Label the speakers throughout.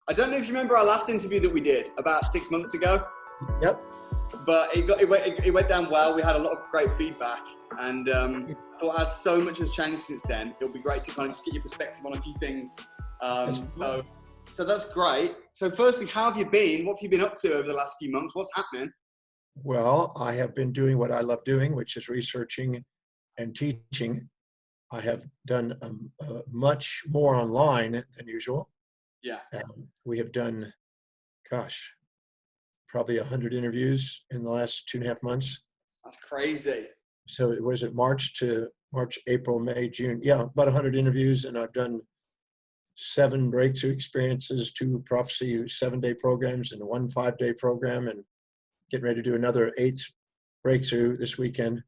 Speaker 1: I don't know if you remember our last interview that we did about 6 months ago.
Speaker 2: Yep.
Speaker 1: But it went down well. We had a lot of great feedback, and I thought as so much has changed since then, it'll be great to kind of just get your perspective on a few things. So that's great. So firstly, how have you been? What have you been up to over the last few months? What's happening?
Speaker 2: Well, I have been doing what I love doing, which is researching and teaching. I have done much more online than usual.
Speaker 1: Yeah.
Speaker 2: We have done, probably 100 interviews in the last 2.5 months.
Speaker 1: That's crazy.
Speaker 2: So was it March, April, May, June? Yeah, about 100 interviews, and I've done 7 breakthrough experiences, 2 prophecy 7-day programs, and 1 5-day program, and getting ready to do another 8th breakthrough this weekend,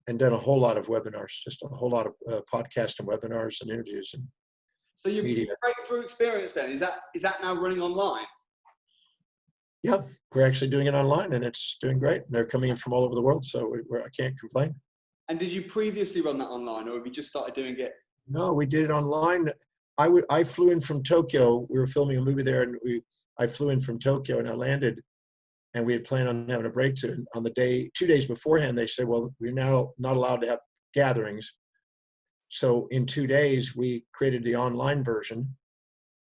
Speaker 2: and done a whole lot of webinars, just a whole lot of podcasts and webinars and interviews. And
Speaker 1: so your breakthrough experience then, is that now running online?
Speaker 2: Yeah, we're actually doing it online, and it's doing great. And they're coming in from all over the world, so I can't complain.
Speaker 1: And did you previously run that online, or have you just started doing it?
Speaker 2: No, we did it online. I flew in from Tokyo. We were filming a movie there, and I flew in from Tokyo, and I landed, and we had planned on having a breakthrough. And on the day, 2 days beforehand, they said, well, we're now not allowed to have gatherings. So in 2 days, we created the online version,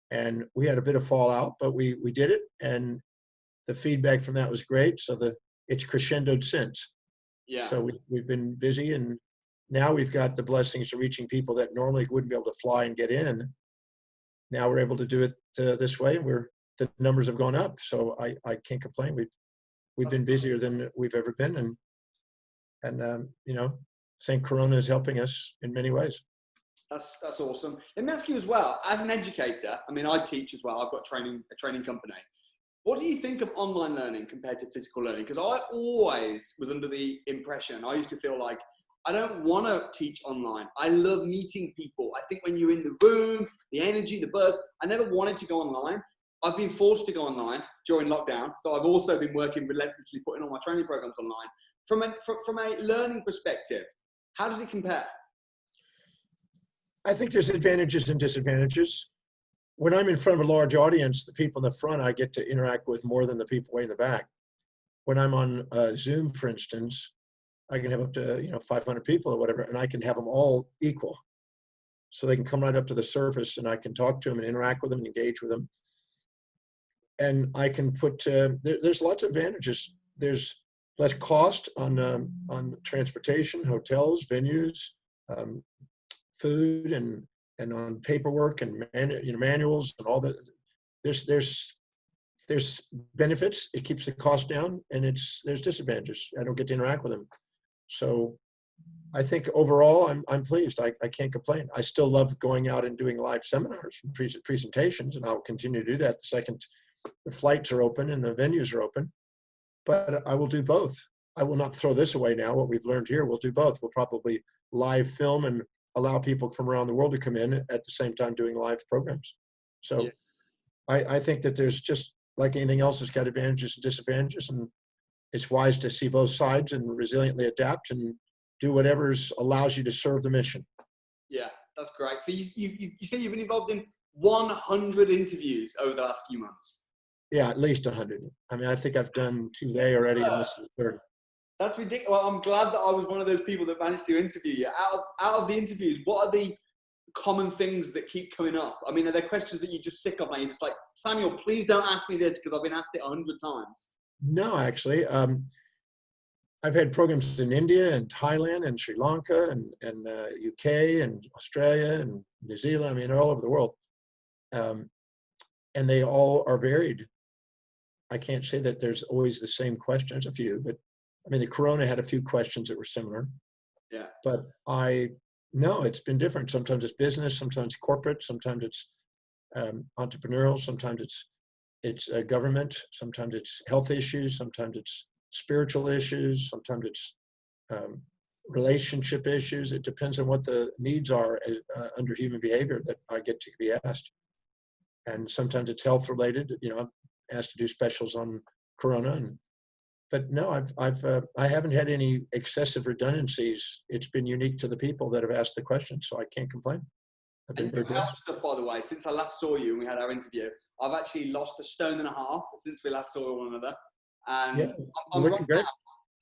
Speaker 2: and we had a bit of fallout, but we did it, and the feedback from that was great. So it's crescendoed since.
Speaker 1: Yeah.
Speaker 2: So we've been busy, and now we've got the blessings of reaching people that normally wouldn't be able to fly and get in. Now we're able to do it this way. The numbers have gone up, so I can't complain. We've been busier than we've ever been, and Saint Corona is helping us in many ways.
Speaker 1: That's awesome. Let me ask you as well, as an educator, I mean, I teach as well. I've got a training company. What do you think of online learning compared to physical learning? Because I always was under the impression, I used to feel like, I don't want to teach online. I love meeting people. I think when you're in the room, the energy, the buzz, I never wanted to go online. I've been forced to go online during lockdown. So I've also been working relentlessly, putting all my training programs online. From a learning perspective, how does it compare?
Speaker 2: I think there's advantages and disadvantages. When I'm in front of a large audience, the people in the front I get to interact with more than the people way in the back. When I'm on Zoom, for instance, I can have up to 500 people or whatever, and I can have them all equal. So they can come right up to the surface, and I can talk to them and interact with them and engage with them. And I can put there's lots of advantages. There's less cost on transportation, hotels, venues, food, and on paperwork and manuals and all that. There's benefits. It keeps the cost down, and there's disadvantages. I don't get to interact with them. So I think overall I'm pleased. I can't complain. I still love going out and doing live seminars and presentations, and I'll continue to do that the second the flights are open and the venues are open. But I will do both. I will not throw this away now. What we've learned here, we'll do both. We'll probably live film and allow people from around the world to come in at the same time doing live programs. So yeah. I think that there's, just like anything else, it's got advantages and disadvantages, and it's wise to see both sides and resiliently adapt and do whatever allows you to serve the mission.
Speaker 1: Yeah, that's great. So you say you've been involved in 100 interviews over the last few months.
Speaker 2: Yeah, at least 100. I mean, I think I've done 2 today already, and this is the third.
Speaker 1: That's ridiculous. Well, I'm glad that I was one of those people that managed to interview you. Out of the interviews, what are the common things that keep coming up? I mean, are there questions that you're just sick of? Like, you're just like, Samuel, please don't ask me this because I've been asked it 100 times.
Speaker 2: No, actually. I've had programs in India and Thailand and Sri Lanka and UK and Australia and New Zealand. I mean, they're all over the world. And they all are varied. I can't say that there's always the same questions, a few, but I mean, the Corona had a few questions that were similar.
Speaker 1: Yeah.
Speaker 2: But no, it's been different. Sometimes it's business, sometimes corporate, sometimes it's entrepreneurial, sometimes it's government, sometimes it's health issues, sometimes it's spiritual issues, sometimes it's relationship issues. It depends on what the needs are under human behavior that I get to be asked. And sometimes it's health related. I'm asked to do specials on Corona, but no, I haven't had any excessive redundancies. It's been unique to the people that have asked the question, so I can't complain. I've been
Speaker 1: And
Speaker 2: very
Speaker 1: your health
Speaker 2: blessed.
Speaker 1: stuff, by the way, since I last saw you and we had our interview, I've actually lost 1.5 stone since we last saw one another.
Speaker 2: Yeah,
Speaker 1: And
Speaker 2: you're
Speaker 1: I'm right
Speaker 2: looking great.
Speaker 1: now,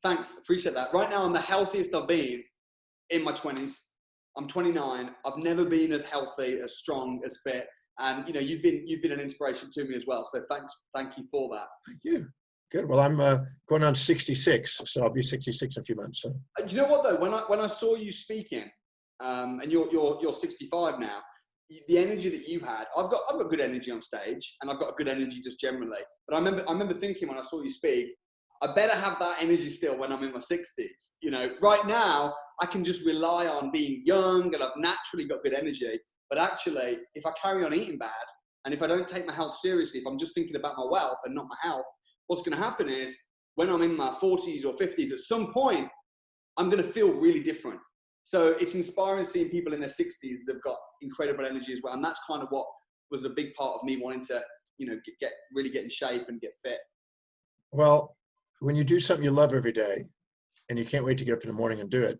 Speaker 1: thanks, appreciate that. Right now, I'm the healthiest I've been in my 20s. I'm 29. I've never been as healthy, as strong, as fit. And you've been an inspiration to me as well. So thank you for that.
Speaker 2: Thank you. Good. Well, I'm going on 66, so I'll be 66 in a few months. So.
Speaker 1: Do you know what though? When I saw you speaking, and you're 65 now, the energy that you had, I've got good energy on stage, and I've got good energy just generally. But I remember thinking when I saw you speak, I better have that energy still when I'm in my 60s. Right now I can just rely on being young, and I've naturally got good energy. But actually, if I carry on eating bad, and if I don't take my health seriously, if I'm just thinking about my wealth and not my health, what's going to happen is when I'm in my 40s or 50s, at some point, I'm going to feel really different. So it's inspiring seeing people in their 60s that have got incredible energy as well. And that's kind of what was a big part of me wanting to, really get in shape and get fit.
Speaker 2: Well, when you do something you love every day and you can't wait to get up in the morning and do it,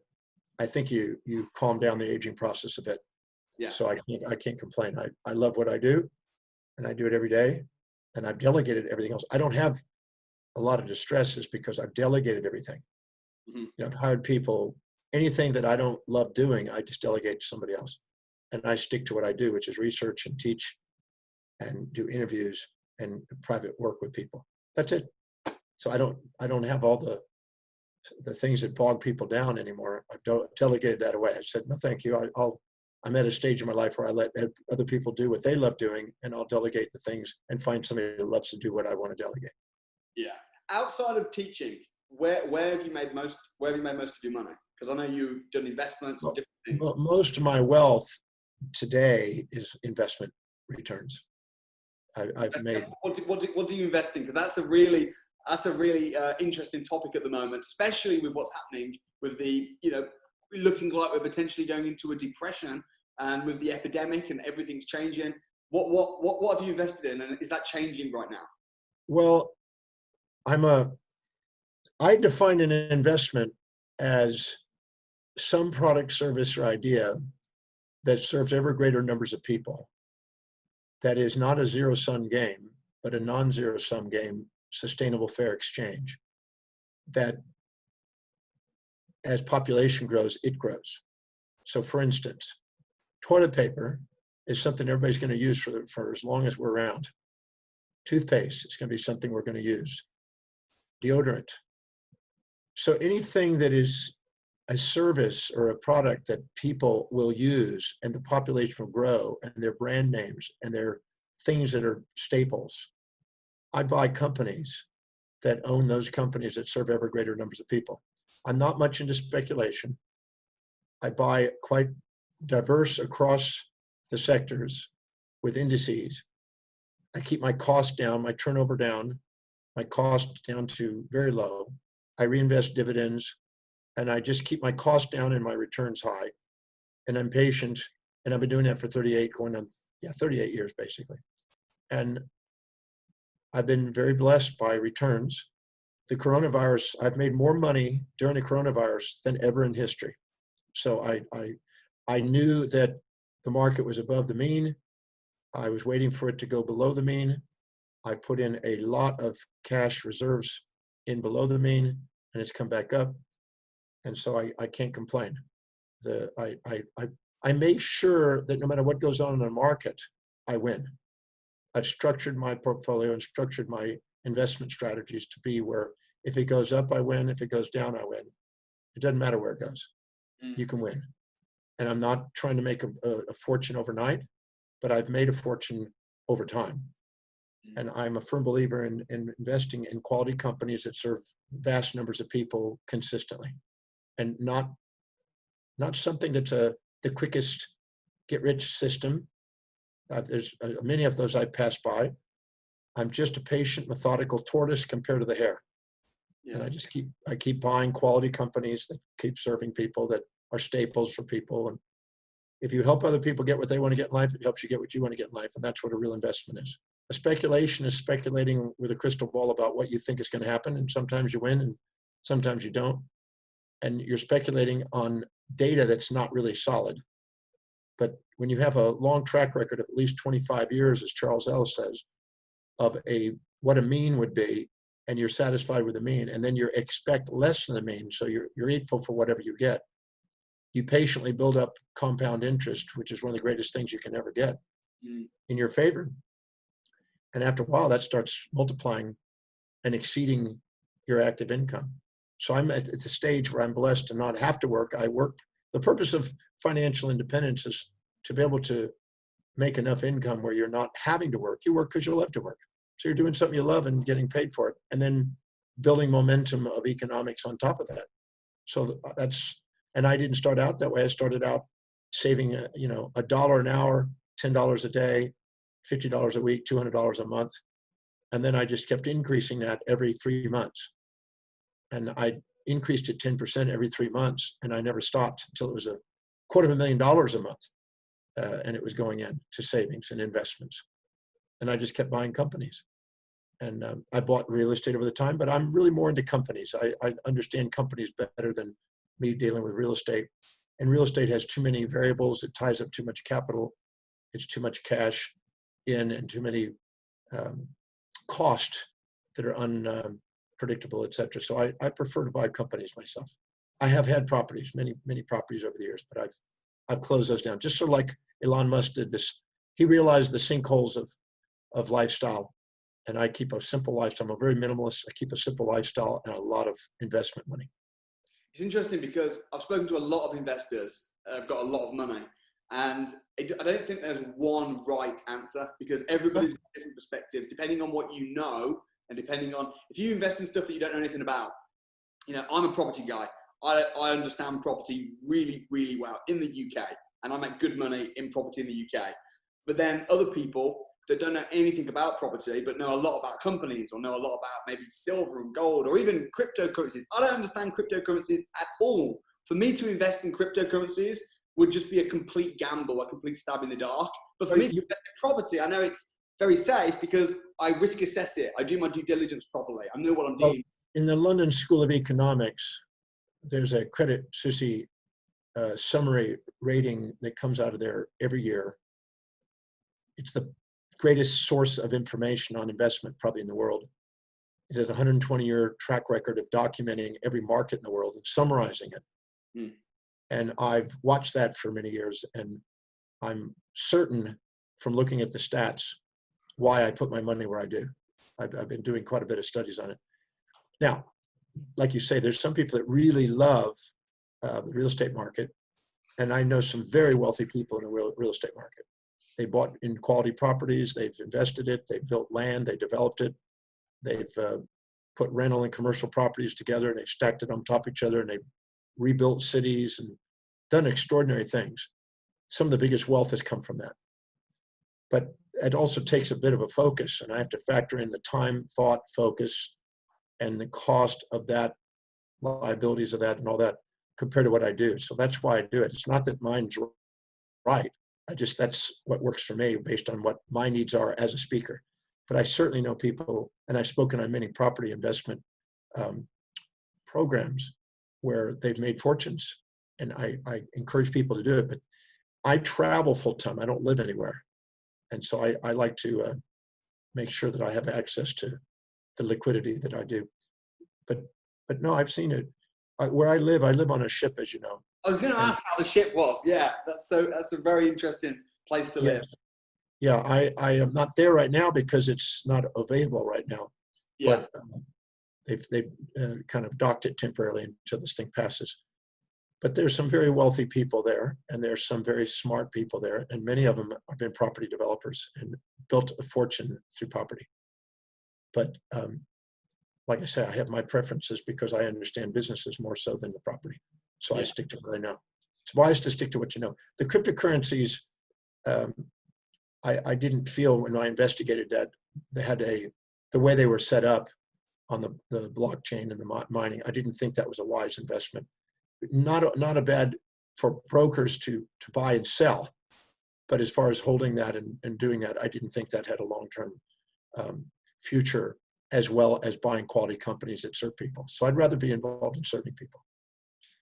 Speaker 2: I think you calm down the aging process a bit.
Speaker 1: Yeah.
Speaker 2: So I can't complain. I love what I do, and I do it every day, and I've delegated everything else. I don't have a lot of distresses because I've delegated everything.
Speaker 1: Mm-hmm.
Speaker 2: I've hired people. Anything that I don't love doing, I just delegate to somebody else, and I stick to what I do, which is research and teach, and do interviews and private work with people. That's it. So I don't have all the things that bog people down anymore. I've delegated that away. I said, no, thank you. I'm at a stage in my life where I let other people do what they love doing, and I'll delegate the things and find somebody that loves to do what I want to delegate.
Speaker 1: Yeah. Outside of teaching, where have you made most of your money? Because I know you've done investments and different things.
Speaker 2: Most of my wealth today is investment returns. I've made.
Speaker 1: What do you invest in? Because that's a really interesting topic at the moment, especially with what's happening with the looking like we're potentially going into a depression, and with the epidemic and everything's changing. What have you invested in, and is that changing right now?
Speaker 2: Well, I define an investment as some product, service, or idea that serves ever greater numbers of people. That is not a zero-sum game, but a non-zero-sum game, sustainable fair exchange. That as population grows, it grows. So for instance, toilet paper is something everybody's going to use for as long as we're around. Toothpaste is going to be something we're going to use. Deodorant. So anything that is a service or a product that people will use and the population will grow, and their brand names and their things that are staples. I buy companies that own those companies that serve ever greater numbers of people. I'm not much into speculation. I buy quite diverse across the sectors with indices. I keep my cost down, my turnover down, my cost down to very low. I reinvest dividends, and I just keep my cost down and my returns high. And I'm patient, and I've been doing that for 38 years basically. And I've been very blessed by returns. The coronavirus, I've made more money during the coronavirus than ever in history. So I knew that the market was above the mean. I was waiting for it to go below the mean. I put in a lot of cash reserves in below the mean, and it's come back up. And so I can't complain. I make sure that no matter what goes on in the market, I win. I've structured my portfolio and structured my investment strategies to be where if it goes up, I win. If it goes down, I win. It doesn't matter where it goes. You can win. And I'm not trying to make a fortune overnight, but I've made a fortune over time. And I'm a firm believer in investing in quality companies that serve vast numbers of people consistently, and not something that's the quickest get rich system. There's many of those I pass by. I'm just a patient, methodical tortoise compared to the hare. Yeah. And I keep buying quality companies that keep serving people, that are staples for people. And if you help other people get what they want to get in life, it helps you get what you want to get in life. And that's what a real investment is. A speculation is speculating with a crystal ball about what you think is going to happen. And sometimes you win and sometimes you don't. And you're speculating on data that's not really solid. But when you have a long track record of at least 25 years, as Charles Ellis says, of what a mean would be, and you're satisfied with the mean, and then you expect less than the mean, so you're grateful for whatever you get. You patiently build up compound interest, which is one of the greatest things you can ever get, in your favor. And after a while, that starts multiplying and exceeding your active income. So I'm at the stage where I'm blessed to not have to work. I work. The purpose of financial independence is to be able to make enough income where you're not having to work. You work because you love to work. So you're doing something you love and getting paid for it, and then building momentum of economics on top of that. So and I didn't start out that way. I started out saving, $1 an hour, $10 a day, $50 a week, $200 a month. And then I just kept increasing that every 3 months. And I increased it 10% every 3 months. And I never stopped until it was $250,000 a month. And it was going into savings and investments. And I just kept buying companies. And I bought real estate over the time, but I'm really more into companies. I understand companies better than me dealing with real estate. And real estate has too many variables. It ties up too much capital. It's too much cash in, and too many costs that are unpredictable, et cetera. So I prefer to buy companies myself. I have had properties, many properties over the years, but I've closed those down. Just sort of like Elon Musk did this. He realized the sinkholes of lifestyle. And I keep a simple lifestyle. I'm a very minimalist. I keep a simple lifestyle and a lot of investment money.
Speaker 1: It's interesting because I've spoken to a lot of investors who've got a lot of money, and I don't think there's one right answer, because everybody's got different perspectives depending on what you know, and depending on if you invest in stuff that you don't know anything about. I'm a property guy. I understand property really, really well in the UK, and I make good money in property in the UK. But then other people that don't know anything about property, but know a lot about companies, or know a lot about maybe silver and gold, or even cryptocurrencies. I don't understand cryptocurrencies at all. For me to invest in cryptocurrencies would just be a complete gamble, a complete stab in the dark. But for me to invest in property, I know it's very safe because I risk assess it. I do my due diligence properly. I know what I'm doing.
Speaker 2: In the London School of Economics, there's a Credit Suisse summary rating that comes out of there every year. It's the greatest source of information on investment probably in the world. It has a 120-year track record of documenting every market in the world and summarizing it. And I've watched that for many years, and I'm certain from looking at the stats why I put my money where I do. I've been doing quite a bit of studies on it. Now, like you say, there's some people that really love the real estate market, and I know some very wealthy people in the real estate market. They bought in quality properties, they've invested it, they've built land, they developed it, they've put rental and commercial properties together, and they've stacked it on top of each other, and they've rebuilt cities and done extraordinary things. Some of the biggest wealth has come from that. But it also takes a bit of a focus, and I have to factor in the time, thought, focus, and the cost of that, liabilities of that, and all that compared to what I do. So that's why I do it. It's not that mine's right. That's what works for me based on what my needs are as a speaker. But I certainly know people, and I've spoken on many property investment programs where they've made fortunes, and I encourage people to do it. But I travel full time. I don't live anywhere. And so I like to make sure that I have access to the liquidity that I do. But no, I've seen it. Where I live on a ship, as you know.
Speaker 1: I was going to ask how the ship was. Yeah, that's a very interesting place to live.
Speaker 2: Yeah, I am not there right now because it's not available right now.
Speaker 1: Yeah.
Speaker 2: But they've kind of docked it temporarily until this thing passes. But there's some very wealthy people there, and there's some very smart people there, and many of them have been property developers and built a fortune through property. But like I say, I have my preferences because I understand businesses more so than the property. So I stick to what I know. It's wise to stick to what you know. The cryptocurrencies, I didn't feel when I investigated that they had the way they were set up on the blockchain and the mining. I didn't think that was a wise investment. Not a bad for brokers to buy and sell, but as far as holding that and doing that, I didn't think that had a long-term future, as well as buying quality companies that serve people. So I'd rather be involved in serving people.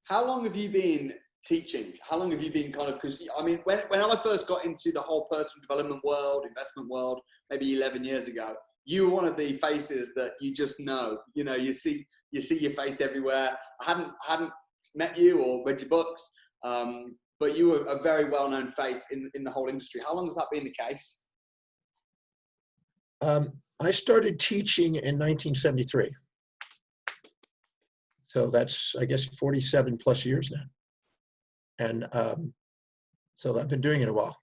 Speaker 1: How long have you been teaching? How long have you been kind of, because I mean, when I first got into the whole personal development world, investment world, maybe 11 years ago, you were one of the faces that you just know, you see your face everywhere. I hadn't met you or read your books, but you were a very well-known face in the whole industry. How long has that been the case?
Speaker 2: I started teaching in 1973. So that's, I guess, 47 plus years now. And so I've been doing it a while.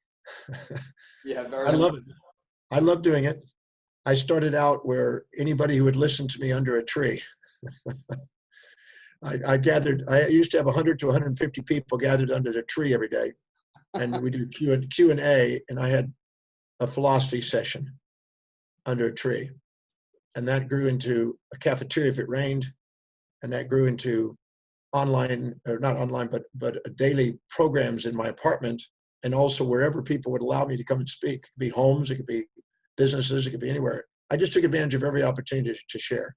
Speaker 1: Yeah, very
Speaker 2: I love it. I love doing it. I started out where anybody who would listen to me under a tree. I used to have 100 to 150 people gathered under the tree every day. And we do Q&A, and I had a philosophy session under a tree. And that grew into a cafeteria if it rained. And that grew into online, or not online, but daily programs in my apartment, and also wherever people would allow me to come and speak. It could be homes, it could be businesses, it could be anywhere. I just took advantage of every opportunity to share.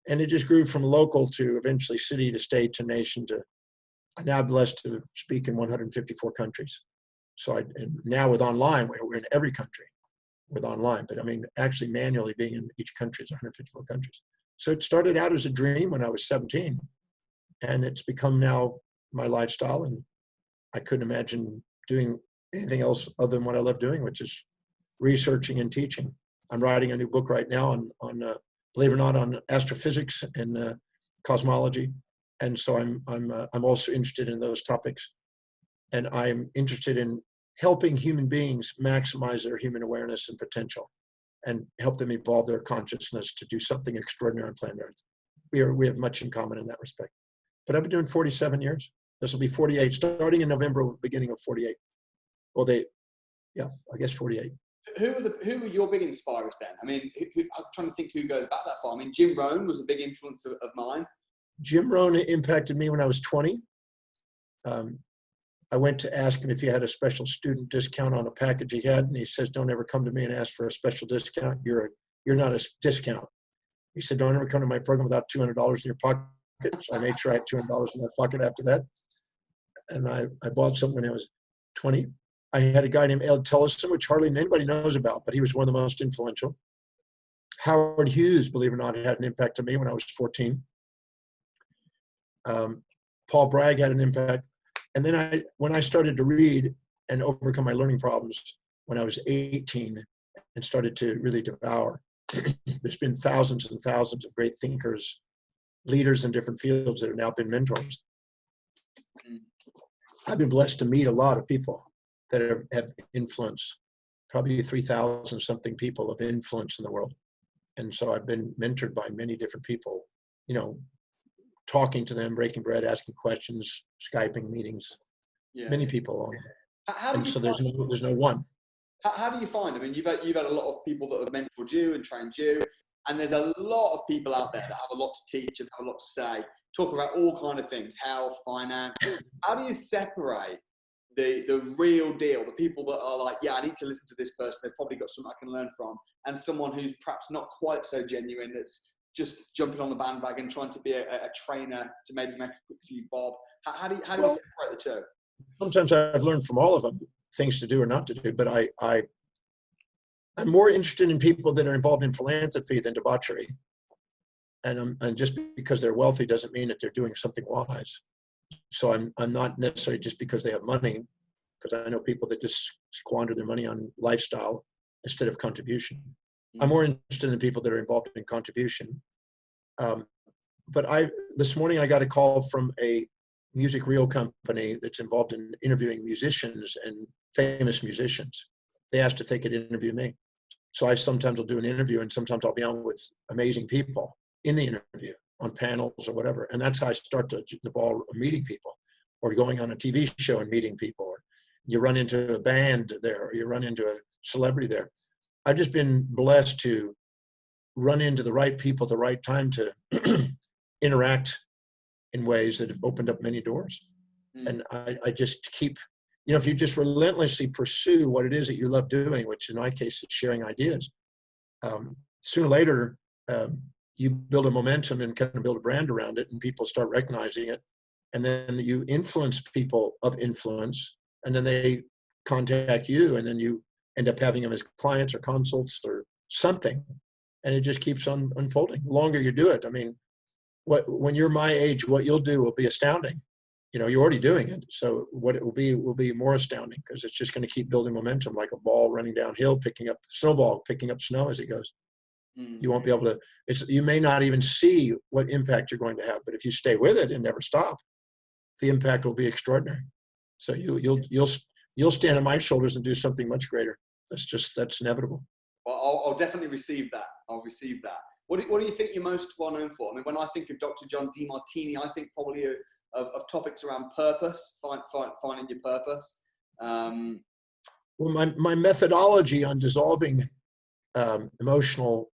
Speaker 2: And it just grew from local to eventually city to state to nation to, I'm now blessed to speak in 154 countries. So and now with online, we're in every country with online, but I mean, actually manually being in each country is 154 countries. So it started out as a dream when I was 17, and it's become now my lifestyle, and I couldn't imagine doing anything else other than what I love doing, which is researching and teaching. I'm writing a new book right now on believe it or not, on astrophysics and cosmology, and so I'm also interested in those topics, and I'm interested in helping human beings maximize their human awareness and potential, and help them evolve their consciousness to do something extraordinary on planet Earth. We have much in common in that respect. But I've been doing 47 years. This will be 48, starting in November, beginning of 48. Well, I guess 48.
Speaker 1: Who were your big inspirers then? I mean, I'm trying to think who goes back that far. I mean, Jim Rohn was a big influence of mine.
Speaker 2: Jim Rohn impacted me when I was 20. I went to ask him if he had a special student discount on a package he had, and he says, "Don't ever come to me and ask for a special discount. You're not a discount." He said, "Don't ever come to my program without $200 in your pocket." So I made sure I had $200 in my pocket after that. And I bought something when I was 20. I had a guy named Ed Tellison, which hardly anybody knows about, but he was one of the most influential. Howard Hughes, believe it or not, had an impact on me when I was 14. Paul Bragg had an impact. And then when I started to read and overcome my learning problems when I was 18 and started to really devour, there's been thousands and thousands of great thinkers, leaders in different fields that have now been mentors. I've been blessed to meet a lot of people that have influence, probably 3,000 something people of influence in the world. And so I've been mentored by many different people, talking to them, breaking bread, asking questions, Skyping meetings, many people. So there's no one.
Speaker 1: How do you find? I mean, you've had a lot of people that have mentored you and trained you, and there's a lot of people out there that have a lot to teach and have a lot to say, talk about all kind of things, health, finance. How do you separate the real deal, the people that are like, yeah, I need to listen to this person, they've probably got something I can learn from, and someone who's perhaps not quite so genuine, that's just jumping on the bandwagon, trying to be a trainer to maybe make a quick few bob? How do you separate the two?
Speaker 2: Sometimes I've learned from all of them things to do or not to do, but I'm more interested in people that are involved in philanthropy than debauchery. And just because they're wealthy doesn't mean that they're doing something wise. So I'm not necessarily just because they have money, because I know people that just squander their money on lifestyle instead of contribution. I'm more interested in people that are involved in contribution. But this morning I got a call from a music reel company that's involved in interviewing musicians and famous musicians. They asked if they could interview me. So I sometimes will do an interview, and sometimes I'll be on with amazing people in the interview on panels or whatever. And that's how I start the ball meeting people, or going on a TV show and meeting people, or you run into a band there, or you run into a celebrity there. I've just been blessed to run into the right people at the right time to interact in ways that have opened up many doors. And I just keep, if you just relentlessly pursue what it is that you love doing, which in my case is sharing ideas, sooner or later, you build a momentum and kind of build a brand around it, and people start recognizing it. and then you influence people of influence, and then they contact you, and then you end up having them as clients or consults or something, and it just keeps on unfolding. The longer you do it, I mean, when you're my age, what you'll do will be astounding. You know, you're already doing it. So what it will be more astounding, because it's just going to keep building momentum, like a ball running downhill, picking up snow as it goes. You won't be able to, you may not even see what impact you're going to have, but if you stay with it and never stop, the impact will be extraordinary. So you'll stand on my shoulders and do something much greater. That's inevitable.
Speaker 1: Well, I'll definitely receive that. I'll receive that. What do you think you're most well known for? I mean, when I think of Dr. John Demartini, I think probably of topics around purpose, finding your purpose. Well,
Speaker 2: my methodology on dissolving emotional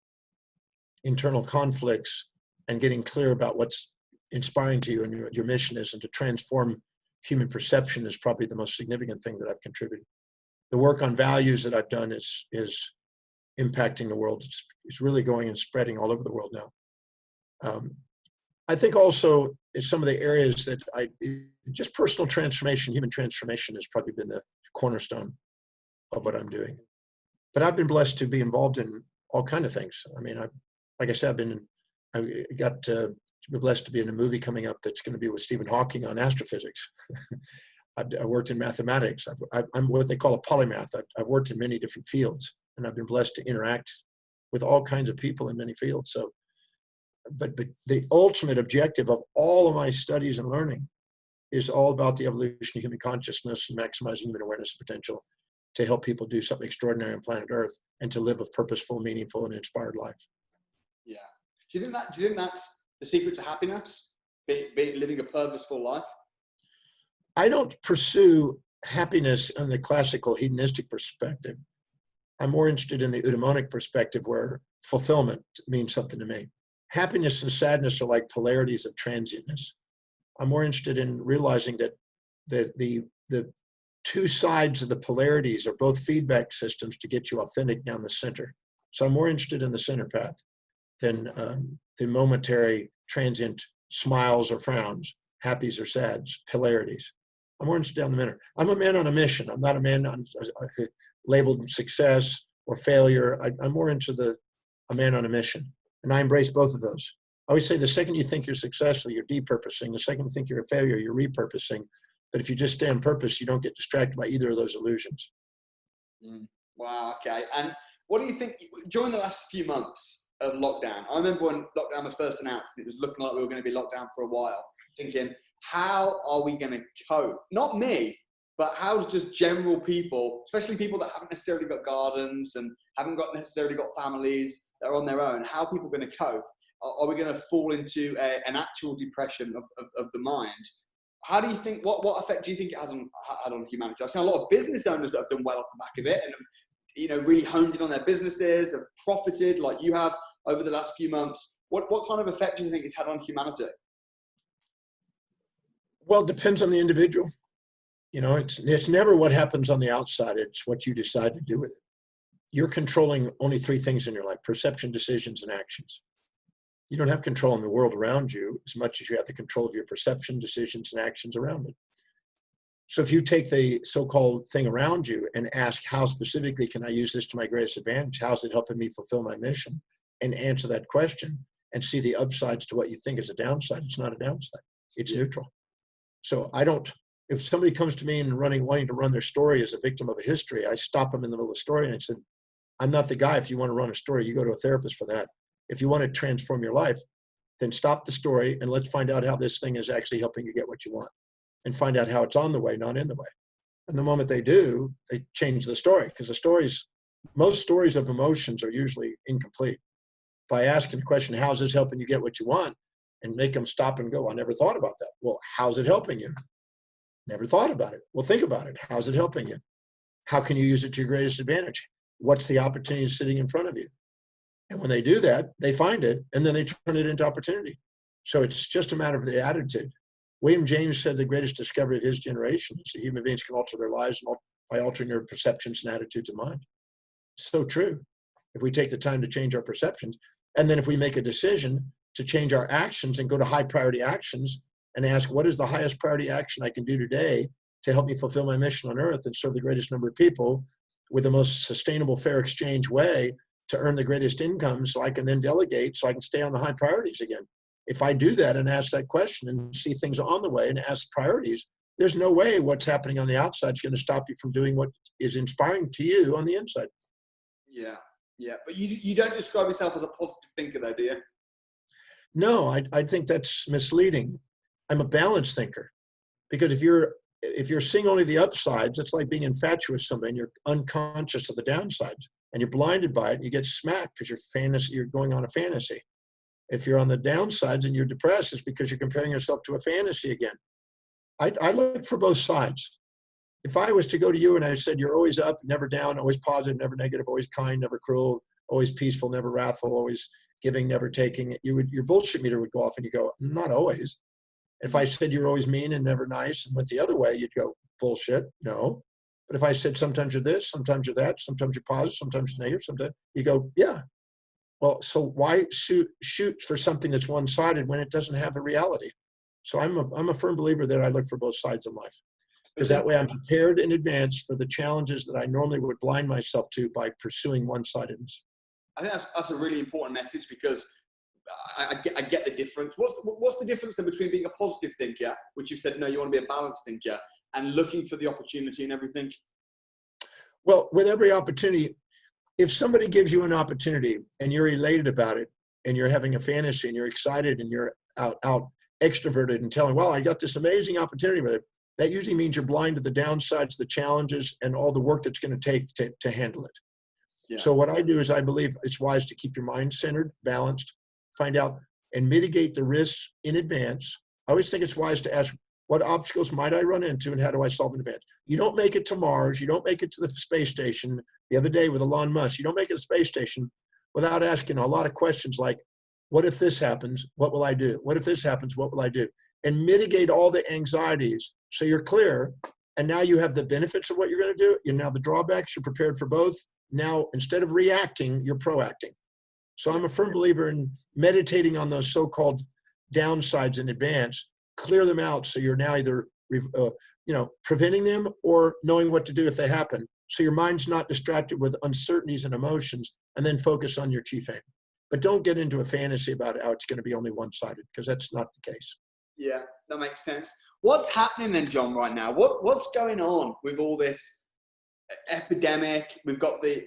Speaker 2: internal conflicts and getting clear about what's inspiring to you and what your mission is, and to transform human perception, is probably the most significant thing that I've contributed. The work on values that I've done is impacting the world. It's really going and spreading all over the world now. I think also in some of the areas that just personal transformation, human transformation has probably been the cornerstone of what I'm doing. But I've been blessed to be involved in all kinds of things. I mean, like I said, I got blessed to be in a movie coming up that's going to be with Stephen Hawking on astrophysics. I worked in mathematics. I'm what they call a polymath. I've worked in many different fields, and I've been blessed to interact with all kinds of people in many fields. So, but the ultimate objective of all of my studies and learning is all about the evolution of human consciousness and maximizing human awareness potential to help people do something extraordinary on planet Earth and to live a purposeful, meaningful, and inspired life.
Speaker 1: Yeah. Do you think that's the secret to happiness? Living a purposeful life?
Speaker 2: I don't pursue happiness in the classical hedonistic perspective. I'm more interested in the eudaimonic perspective, where fulfillment means something to me. Happiness and sadness are like polarities of transientness. I'm more interested in realizing that the two sides of the polarities are both feedback systems to get you authentic down the center. So I'm more interested in the center path than the momentary transient smiles or frowns, happies or sads, polarities. I'm more interested down the middle. I'm a man on a mission. I'm not a man on labeled success or failure. I'm more into a man on a mission. And I embrace both of those. I always say the second you think you're successful, you're depurposing. The second you think you're a failure, you're repurposing. But if you just stay on purpose, you don't get distracted by either of those illusions.
Speaker 1: Wow, okay. And what do you think, during the last few months of lockdown, I remember when lockdown was first announced, it was looking like we were going to be locked down for a while, thinking, how are we going to cope? Not me, but how's just general people, especially people that haven't necessarily got gardens and haven't necessarily got families that are on their own, how are people going to cope? Are we going to fall into an actual depression of the mind? How do you think, what effect do you think it has had on humanity? I've seen a lot of business owners that have done well off the back of it and have, really honed in on their businesses, have profited like you have over the last few months. What kind of effect do you think it's had on humanity?
Speaker 2: Well, it depends on the individual. It's never what happens on the outside. It's what you decide to do with it. You're controlling only three things in your life: perception, decisions, and actions. You don't have control in the world around you as much as you have the control of your perception, decisions, and actions around it. So if you take the so-called thing around you and ask, how specifically can I use this to my greatest advantage? How's it helping me fulfill my mission? And answer that question and see the upsides to what you think is a downside. It's not a downside. It's neutral. So if somebody comes to me and wanting to run their story as a victim of a history, I stop them in the middle of the story and I said, I'm not the guy. If you want to run a story, you go to a therapist for that. If you want to transform your life, then stop the story and let's find out how this thing is actually helping you get what you want, and find out how it's on the way, not in the way. And the moment they do, they change the story, because most stories of emotions are usually incomplete. By asking the question, how's this helping you get what you want? And make them stop and go, I never thought about that. Well, how's it helping you? Never thought about it. Well, think about it. How's it helping you? How can you use it to your greatest advantage? What's the opportunity sitting in front of you? And when they do that, they find it, and then they turn it into opportunity. So it's just a matter of the attitude. William James said the greatest discovery of his generation is that human beings can alter their lives by altering their perceptions and attitudes of mind. So true. If we take the time to change our perceptions, and then if we make a decision to change our actions and go to high priority actions and ask, what is the highest priority action I can do today to help me fulfill my mission on earth and serve the greatest number of people with the most sustainable, fair exchange way to earn the greatest income, so I can then delegate, so I can stay on the high priorities again. If I do that and ask that question and see things on the way and ask priorities, there's no way what's happening on the outside is going to stop you from doing what is inspiring to you on the inside.
Speaker 1: Yeah, yeah. But you don't describe yourself as a positive thinker, though, do you?
Speaker 2: No, I think that's misleading. I'm a balanced thinker, because if you're seeing only the upsides, it's like being infatuated with somebody and you're unconscious of the downsides and you're blinded by it and you get smacked because you're going on a fantasy. If you're on the downsides and you're depressed, it's because you're comparing yourself to a fantasy again. I look for both sides. If I was to go to you and I said, you're always up, never down, always positive, never negative, always kind, never cruel, always peaceful, never wrathful, always giving, never taking, your bullshit meter would go off and you go, not always. If I said you're always mean and never nice and went the other way, you'd go, bullshit, no. But if I said sometimes you're this, sometimes you're that, sometimes you're positive, sometimes you're negative, sometimes you go, yeah. Well, so why shoot for something that's one-sided when it doesn't have a reality? So I'm a firm believer that I look for both sides of life, because that way I'm prepared in advance for the challenges that I normally would blind myself to by pursuing one-sidedness.
Speaker 1: I think that's a really important message, because I get the difference. What's the difference then between being a positive thinker, which you said, no, you want to be a balanced thinker, and looking for the opportunity and everything?
Speaker 2: Well, with every opportunity, if somebody gives you an opportunity and you're elated about it and you're having a fantasy and you're excited and you're out extroverted and telling, well, I got this amazing opportunity with it, that usually means you're blind to the downsides, the challenges, and all the work that's going to take to handle it. Yeah. So what I do is I believe it's wise to keep your mind centered, balanced, find out and mitigate the risks in advance. I always think it's wise to ask, what obstacles might I run into and how do I solve in advance? You don't make it to Mars. You don't make it to the space station. The other day with Elon Musk, you don't make it to the space station without asking a lot of questions like, what if this happens? What will I do? What if this happens? What will I do? And mitigate all the anxieties so you're clear. And now you have the benefits of what you're going to do. You now the drawbacks, you're prepared for both. Now, instead of reacting, you're proacting. So I'm a firm believer in meditating on those so-called downsides in advance, clear them out so you're now either preventing them or knowing what to do if they happen. So your mind's not distracted with uncertainties and emotions, and then focus on your chief aim. But don't get into a fantasy about how it's going to be only one-sided, because that's not the case.
Speaker 1: Yeah, that makes sense. What's happening then, John, right now? What's going on with all this epidemic? We've got the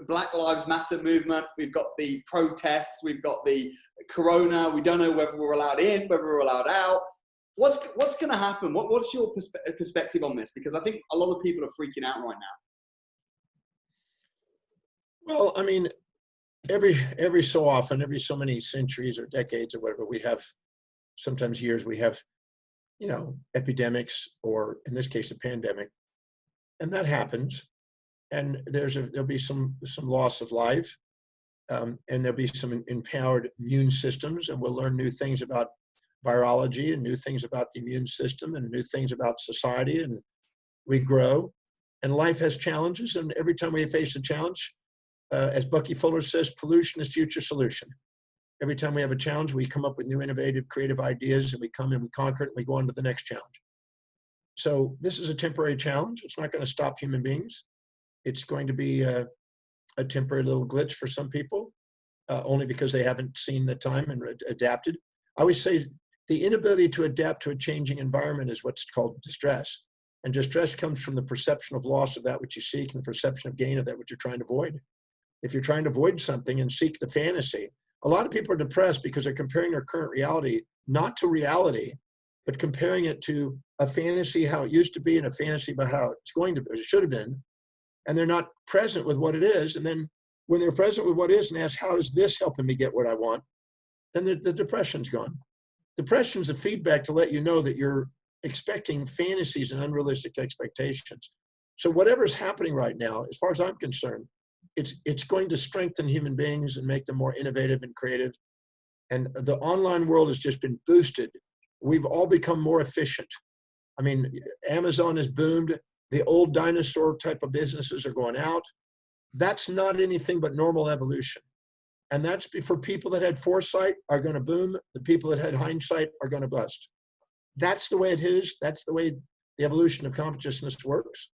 Speaker 1: Black Lives Matter movement. We've got the protests. We've got the corona. We don't know whether we're allowed in, whether we're allowed out. What's going to happen? What's your perspective on this? Because I think a lot of people are freaking out right now.
Speaker 2: Well, I mean, every so often, every so many centuries or decades or whatever, we have, sometimes years, we have, epidemics, or in this case, a pandemic. And that happens. And there'll be some loss of life. And there'll be some empowered immune systems, and we'll learn new things about virology and new things about the immune system and new things about society, and we grow. And life has challenges, and every time we face a challenge, as Bucky Fuller says, pollution is future solution. Every time we have a challenge, we come up with new innovative, creative ideas, and we come and we conquer it, and we go on to the next challenge. So this is a temporary challenge. It's not going to stop human beings. It's going to be a temporary little glitch for some people, only because they haven't seen the time and adapted. I always say the inability to adapt to a changing environment is what's called distress. And distress comes from the perception of loss of that which you seek and the perception of gain of that which you're trying to avoid. If you're trying to avoid something and seek the fantasy, a lot of people are depressed because they're comparing their current reality not to reality, but comparing it to a fantasy, how it used to be, and a fantasy about how it's going to be, it should have been. And they're not present with what it is. And then when they're present with what is and ask, how is this helping me get what I want? Then the depression's gone. Depression's a feedback to let you know that you're expecting fantasies and unrealistic expectations. So whatever's happening right now, as far as I'm concerned, it's going to strengthen human beings and make them more innovative and creative. And the online world has just been boosted. We've all become more efficient. I mean, Amazon has boomed. The old dinosaur type of businesses are going out. That's not anything but normal evolution. And that's for people that had foresight are going to boom. The people that had hindsight are going to bust. that's the way it is. That's the way the evolution of consciousness works.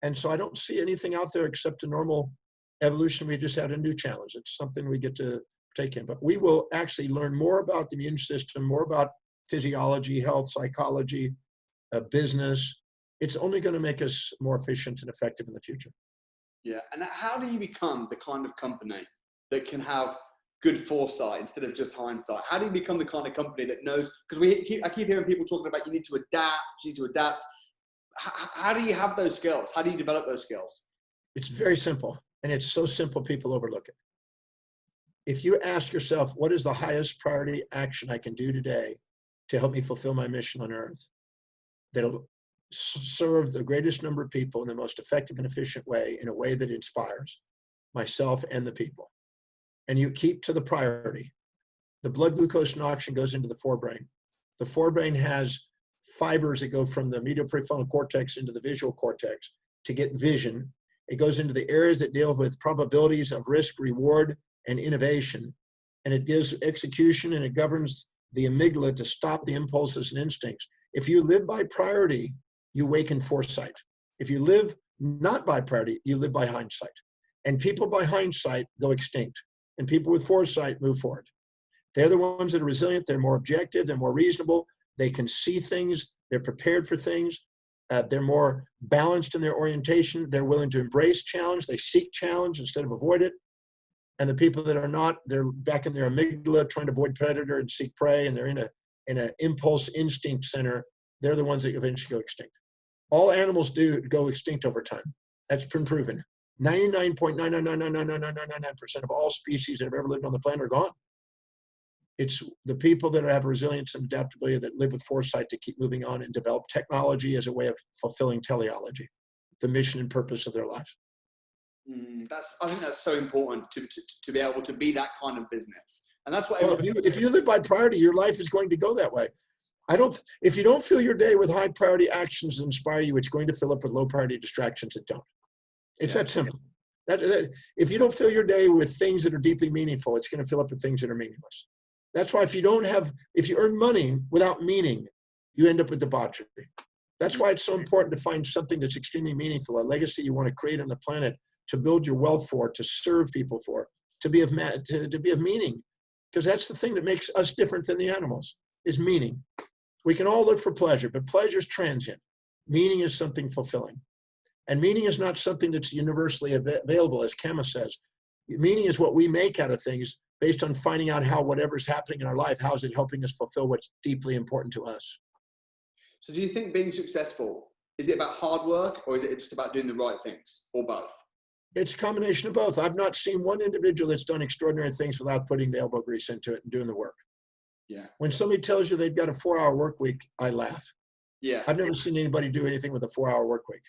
Speaker 2: And so I don't see anything out there except a normal evolution. We just had a new challenge. It's something we get to take in. But we will actually learn more about the immune system, more about physiology, health, psychology, business. It's only going to make us more efficient and effective in the future.
Speaker 1: Yeah. And how do you become the kind of company that can have good foresight instead of just hindsight? How do you become the kind of company that knows? Because I keep hearing people talking about you need to adapt. How do you have those skills? How do you develop those skills?
Speaker 2: It's very simple, and it's so simple people overlook it. If you ask yourself, what is the highest priority action I can do today to help me fulfill my mission on earth that'll serve the greatest number of people in the most effective and efficient way, in a way that inspires myself and the people, and you keep to the priority. The blood glucose and oxygen goes into the forebrain. The forebrain has fibers that go from the medial prefrontal cortex into the visual cortex to get vision. It goes into the areas that deal with probabilities of risk, reward, and innovation. And it gives execution, and it governs the amygdala to stop the impulses and instincts. If you live by priority, you awaken foresight. If you live not by priority, you live by hindsight. And people by hindsight go extinct. And people with foresight move forward. They're the ones that are resilient. They're more objective. They're more reasonable. They can see things. They're prepared for things. They're more balanced in their orientation. They're willing to embrace challenge. They seek challenge instead of avoid it. And the people that are not, they're back in their amygdala trying to avoid predator and seek prey, and they're in an impulse instinct center. They're the ones that eventually go extinct. All animals do go extinct over time. That's been proven. 99.9999999% of all species that have ever lived on the planet are gone. It's the people that have resilience and adaptability that live with foresight to keep moving on and develop technology as a way of fulfilling teleology, the mission and purpose of their lives.
Speaker 1: I think that's so important to be able to be that kind of business. And that's what
Speaker 2: if you live by priority, your life is going to go that way. If you don't fill your day with high priority actions that inspire you, it's going to fill up with low priority distractions that don't. It's that simple. If you don't fill your day with things that are deeply meaningful, it's going to fill up with things that are meaningless. That's why if you earn money without meaning, you end up with debauchery. That's why it's so important to find something that's extremely meaningful, a legacy you want to create on the planet, to build your wealth for, to serve people for, to be of meaning. Because that's the thing that makes us different than the animals, is meaning. We can all look for pleasure, but pleasure is transient. Meaning is something fulfilling. And meaning is not something that's universally available, as Kama says. Meaning is what we make out of things based on finding out how whatever's happening in our life, how is it helping us fulfill what's deeply important to us.
Speaker 1: So do you think being successful, is it about hard work, or is it just about doing the right things, or both?
Speaker 2: It's a combination of both. I've not seen one individual that's done extraordinary things without putting the elbow grease into it and doing the work.
Speaker 1: Yeah.
Speaker 2: When somebody tells you they've got a 4-hour work week, I laugh.
Speaker 1: Yeah.
Speaker 2: I've never seen anybody do anything with a 4-hour work week.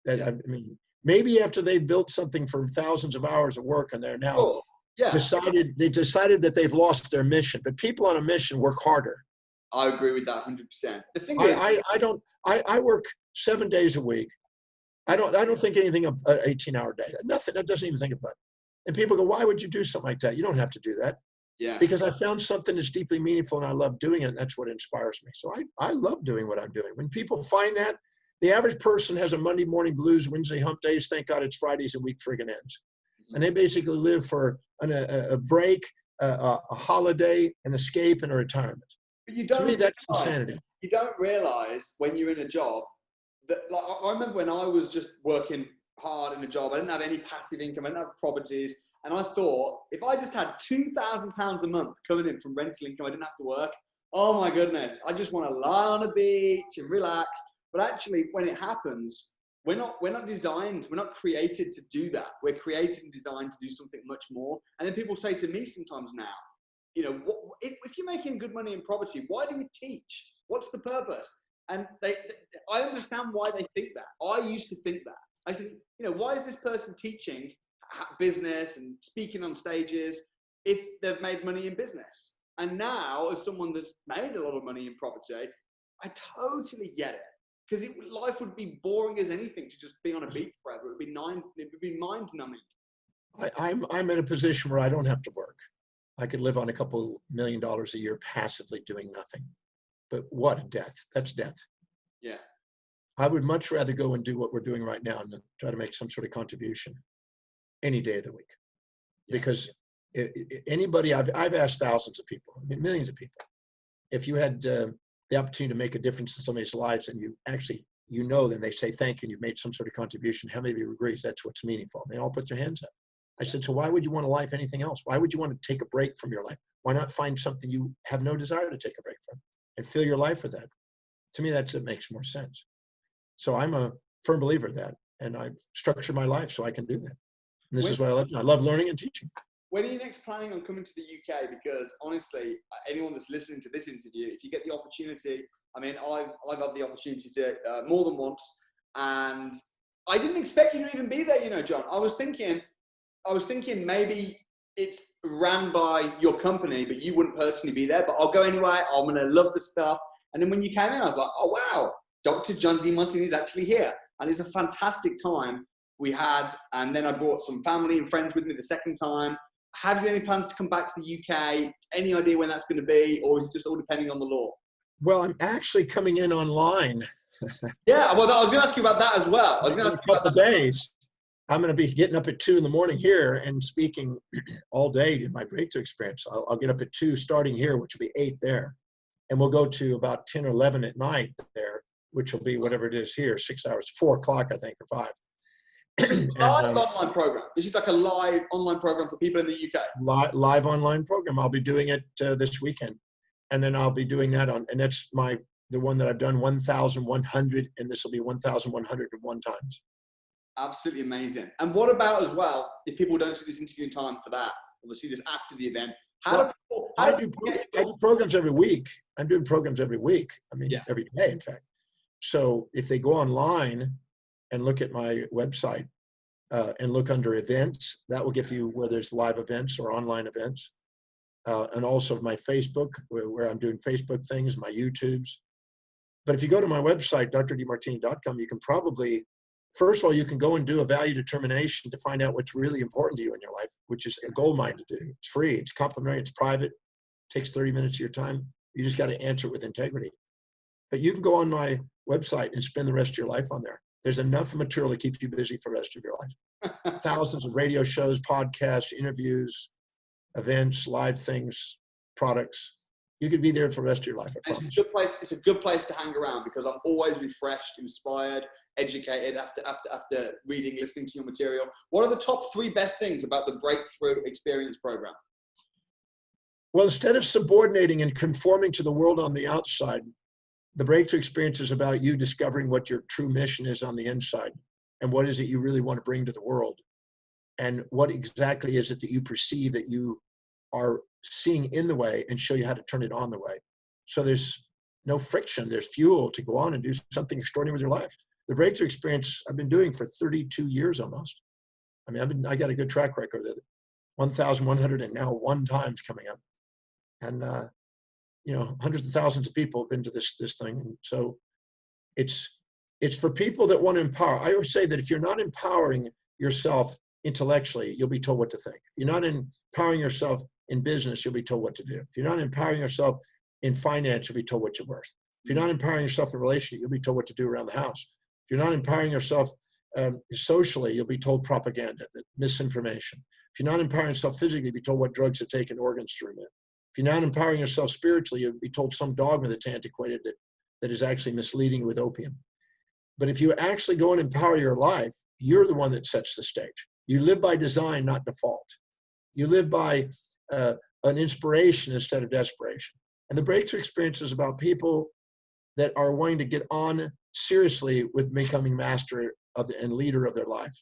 Speaker 2: I mean, maybe after they've built something from thousands of hours of work and they're now decided that they've lost their mission. But people on a mission work harder.
Speaker 1: I agree with that 100%. The thing is,
Speaker 2: I work 7 days a week. I don't think anything of an 18-hour day. Nothing. That doesn't even think about it. And people go, why would you do something like that? You don't have to do that.
Speaker 1: Yeah.
Speaker 2: Because I found something that's deeply meaningful and I love doing it. And that's what inspires me. So I love doing what I'm doing. When people find that, the average person has a Monday morning blues, Wednesday hump days. Thank God it's Fridays, a week friggin' ends. And they basically live for a break, a holiday, an escape, and a retirement.
Speaker 1: But you don't,
Speaker 2: to me, that's insanity.
Speaker 1: You don't realize when you're in a job that, like, I remember when I was just working hard in a job, I didn't have any passive income, I didn't have properties. And I thought, if I just had £2,000 a month coming in from rental income, I didn't have to work. Oh my goodness, I just want to lie on a beach and relax. But actually, when it happens, we're not designed, we're not created to do that. We're created and designed to do something much more. And then people say to me sometimes now, you know, if you're making good money in property, why do you teach? What's the purpose? And I understand why they think that. I used to think that. I said, you know, why is this person teaching business and speaking on stages if they've made money in business? And now, as someone that's made a lot of money in property, I totally get it. Because life would be boring as anything to just be on a beach forever. It would be mind numbing.
Speaker 2: I'm in a position where I don't have to work. I could live on a couple $1 million a year passively doing nothing. but what a death. That's death.
Speaker 1: Yeah.
Speaker 2: I would much rather go and do what we're doing right now and try to make some sort of contribution any day of the week.
Speaker 1: Yeah.
Speaker 2: Because anybody, I've asked thousands of people, I mean, millions of people, if you had the opportunity to make a difference in somebody's lives and you actually, then they say thank you and you've made some sort of contribution, how many of you agrees that's what's meaningful? And they all put their hands up. I said, so why would you want a life anything else? Why would you want to take a break from your life? Why not find something you have no desire to take a break from and fill your life with that? To me, it makes more sense. So I'm a firm believer of that. And I structure my life so I can do that. And this is what I love. I love learning and teaching.
Speaker 1: When are you next planning on coming to the UK? Because honestly, anyone that's listening to this interview, if you get the opportunity, I mean, I've had the opportunity to more than once, and I didn't expect you to even be there, John. I was thinking maybe it's ran by your company, but you wouldn't personally be there, but I'll go anyway. I'm going to love the stuff. And then when you came in, I was like, oh, wow, Dr. John Demartini is actually here. And it's a fantastic time we had. And then I brought some family and friends with me the second time. Have you any plans to come back to the UK? Any idea when that's going to be? Or is it just all depending on the law?
Speaker 2: Well, I'm actually coming in online.
Speaker 1: Yeah, well, I was going to ask you about that as well. I was going to ask you about that.
Speaker 2: Days. I'm going to be getting up at 2 a.m. here and speaking all day in my breakthrough experience. I'll get up at 2 starting here, which will be 8 there. And we'll go to about 10 or 11 at night there, which will be whatever it is here, 6 hours, 4 o'clock, I think, or 5.
Speaker 1: This is a live online program. This is like a live online program for people in the UK.
Speaker 2: Live online program. I'll be doing it this weekend. And then I'll be doing that and that's the one that I've done 1,100, and this will be 1,101 times.
Speaker 1: Absolutely amazing. And what about as well, if people don't see this interview in time for that, or they see this after the event,
Speaker 2: I do programs every week. I'm doing programs every week. I mean, every day, in fact. So if they go online and look at my website and look under events, that will give you where there's live events or online events. And also my Facebook, where I'm doing Facebook things, my YouTubes. But if you go to my website, drdemartini.com, you can probably, first of all, you can go and do a value determination to find out what's really important to you in your life, which is a gold mine to do. It's free, it's complimentary, it's private, takes 30 minutes of your time. You just got to answer it with integrity. But you can go on my website and spend the rest of your life on there. There's enough material to keep you busy for the rest of your life. Thousands of radio shows, podcasts, interviews, events, live things, products. You could be there for the rest of your life, I promise.
Speaker 1: It's a good place to hang around because I'm always refreshed, inspired, educated after reading, listening to your material. What are the top 3 best things about the Breakthrough Experience program?
Speaker 2: Well, instead of subordinating and conforming to the world on the outside, the Breakthrough Experience is about you discovering what your true mission is on the inside and what is it you really want to bring to the world. And what exactly is it that you perceive that you are seeing in the way and show you how to turn it on the way. So there's no friction, there's fuel to go on and do something extraordinary with your life. The Breakthrough Experience I've been doing for 32 years almost. I mean, I got a good track record of it. 1,101 times coming up. And, hundreds of thousands of people have been to this thing. And so it's for people that want to empower. I always say that if you're not empowering yourself intellectually, you'll be told what to think. If you're not empowering yourself in business, you'll be told what to do. If you're not empowering yourself in finance, you'll be told what you're worth. If you're not empowering yourself in relationship, you'll be told what to do around the house. If you're not empowering yourself socially, you'll be told propaganda, misinformation. If you're not empowering yourself physically, you'll be told what drugs to take and organs to remove. If you're not empowering yourself spiritually, you'll be told some dogma that's antiquated that is actually misleading with opium. But if you actually go and empower your life, you're the one that sets the stage. You live by design, not default. You live by an inspiration instead of desperation. And the Breakthrough Experience is about people that are wanting to get on seriously with becoming master of and leader of their life.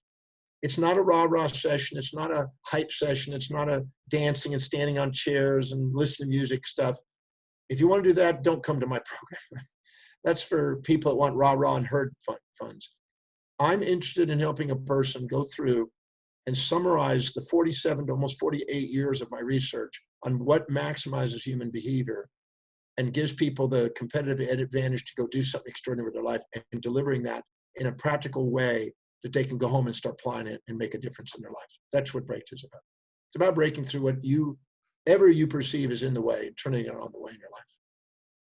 Speaker 2: It's not a rah-rah session. It's not a hype session. It's not a dancing and standing on chairs and listening to music stuff. If you want to do that, don't come to my program. That's for people that want rah-rah and herd funds. I'm interested in helping a person go through and summarize the 47 to almost 48 years of my research on what maximizes human behavior and gives people the competitive advantage to go do something extraordinary with their life and delivering that in a practical way that they can go home and start applying it and make a difference in their lives. That's what Breakthrough is about. It's about breaking through what you perceive is in the way, turning it on the way in your life.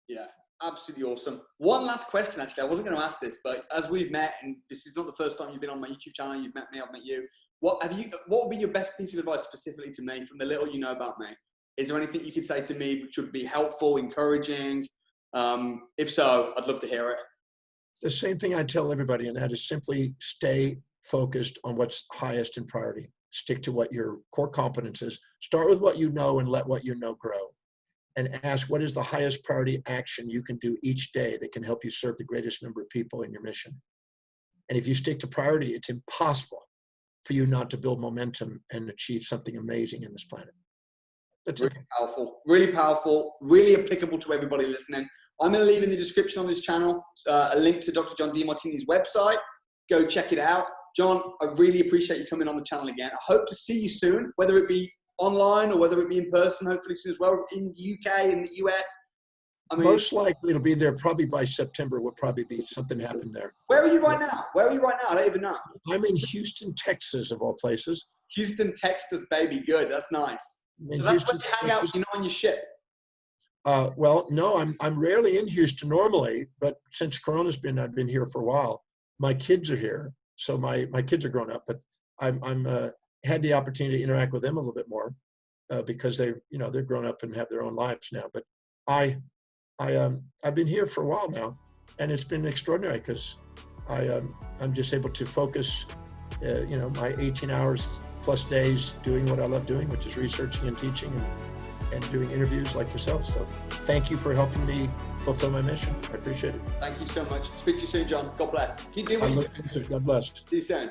Speaker 1: Yeah. Absolutely awesome. One last question, actually. I wasn't going to ask this, but as we've met, and this is not the first time you've been on my YouTube channel, you've met me, I've met you. What would be your best piece of advice specifically to me from the little you know about me? Is there anything you could say to me which would be helpful, encouraging? If so, I'd love to hear it.
Speaker 2: The same thing I tell everybody, and that is simply stay focused on what's highest in priority. Stick to what your core competence is. Start with what you know and let what you know grow. And ask what is the highest priority action you can do each day that can help you serve the greatest number of people in your mission. And if you stick to priority, it's impossible for you not to build momentum and achieve something amazing in this planet. That's
Speaker 1: really powerful, really applicable to everybody listening. I'm going to leave in the description on this channel a link to Dr. John Demartini's website. Go check it out. John, I really appreciate you coming on the channel again. I hope to see you soon, whether it be online or whether it be in person, hopefully soon as well, in the UK, in the US. I mean,
Speaker 2: most likely it'll be there probably by September. Will probably be something happen there.
Speaker 1: Where are you right now? I don't even know.
Speaker 2: I'm in Houston, Texas, of all places.
Speaker 1: Houston, Texas, baby. Good. That's nice. So that's where you hang out, you know, on your ship.
Speaker 2: Well, no, I'm rarely in Houston normally, but since I've been here for a while. My kids are here, so my kids are grown up, but I'm had the opportunity to interact with them a little bit more because they're grown up and have their own lives now. But I've been here for a while now, and it's been extraordinary because I'm just able to focus, my 18 hours plus days doing what I love doing, which is researching and teaching and doing interviews like yourself. So thank you for helping me fulfill my mission. I appreciate it.
Speaker 1: Thank you so much. Speak to you soon, John. God bless. Keep doing what you do.
Speaker 2: God bless.
Speaker 1: See you soon.